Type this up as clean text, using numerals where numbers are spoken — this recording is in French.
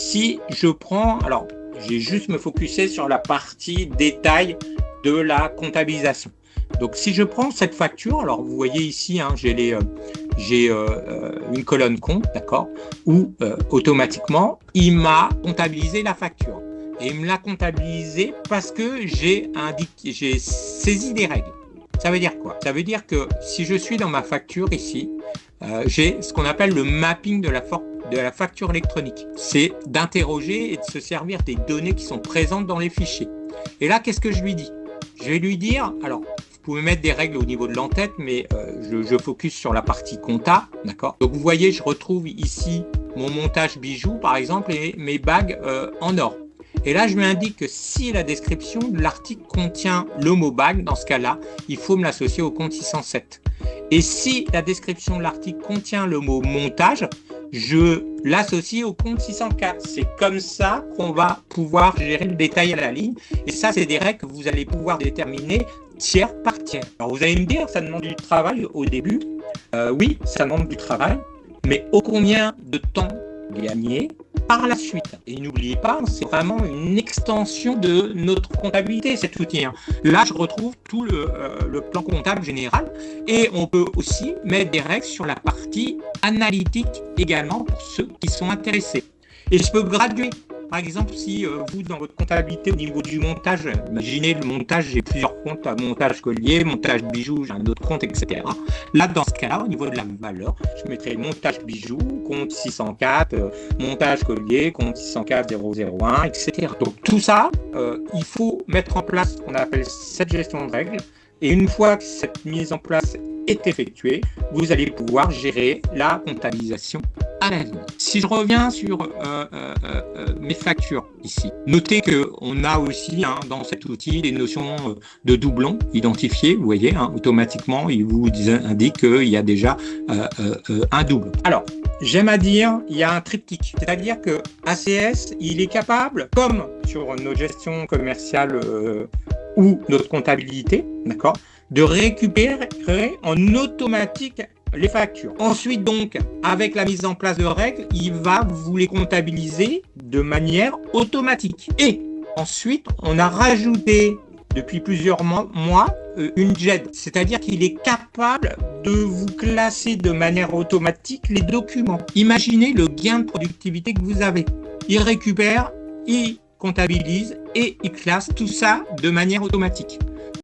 si je prends, alors j'ai juste me focuser sur la partie détail de la comptabilisation. Donc si je prends cette facture, alors vous voyez ici, hein, j'ai une colonne compte, d'accord, où automatiquement il m'a comptabilisé la facture. Et il me l'a comptabilisé parce que j'ai saisi des règles. Ça veut dire quoi? Ça veut dire que si je suis dans ma facture ici, j'ai ce qu'on appelle le mapping de la facture électronique. C'est d'interroger et de se servir des données qui sont présentes dans les fichiers. Et là, qu'est-ce que je lui dis? Je vais lui dire, alors, vous pouvez mettre des règles au niveau de l'entête, mais je focus sur la partie compta, d'accord? Donc, vous voyez, je retrouve ici mon montage bijoux, par exemple, et mes bagues en or. Et là, je lui indique que si la description de l'article contient le mot bague, dans ce cas-là, il faut me l'associer au compte 607. Et si la description de l'article contient le mot montage, je l'associe au compte 604. C'est comme ça qu'on va pouvoir gérer le détail à la ligne. Et ça, c'est des règles que vous allez pouvoir déterminer tiers par tiers. Alors, vous allez me dire, ça demande du travail au début. Oui, ça demande du travail. Mais ô combien de temps gagner par la suite. Et n'oubliez pas, c'est vraiment une extension de notre comptabilité, cet outil. Là, je retrouve tout le plan comptable général et on peut aussi mettre des règles sur la partie analytique également pour ceux qui sont intéressés. Et je peux graduer. Par exemple, si vous, dans votre comptabilité, au niveau du montage, imaginez le montage, j'ai plusieurs comptes, montage collier, montage bijoux, j'ai un autre compte, etc. Là, dans ce cas-là, au niveau de la valeur, je mettrai montage bijoux, compte 604, montage collier, compte 604 001, etc. Donc tout ça, il faut mettre en place ce qu'on appelle cette gestion de règles. Et une fois que cette mise en place est effectuée, vous allez pouvoir gérer la comptabilisation à la ligne. Si je reviens sur mes factures ici, notez qu'on a aussi dans cet outil des notions de doublons identifiés. Vous voyez, automatiquement, il vous indique qu'il y a déjà un double. Alors, j'aime à dire, il y a un triptyque, c'est-à-dire que ACS, il est capable, comme sur nos gestions commerciales ou notre comptabilité, d'accord, de récupérer en automatique les factures. Ensuite, donc, avec la mise en place de règles, il va vous les comptabiliser de manière automatique. Et ensuite, on a rajouté depuis plusieurs mois une GED, c'est-à-dire qu'il est capable de vous classer de manière automatique les documents. Imaginez le gain de productivité que vous avez. Il récupère, il comptabilise et il classe tout ça de manière automatique.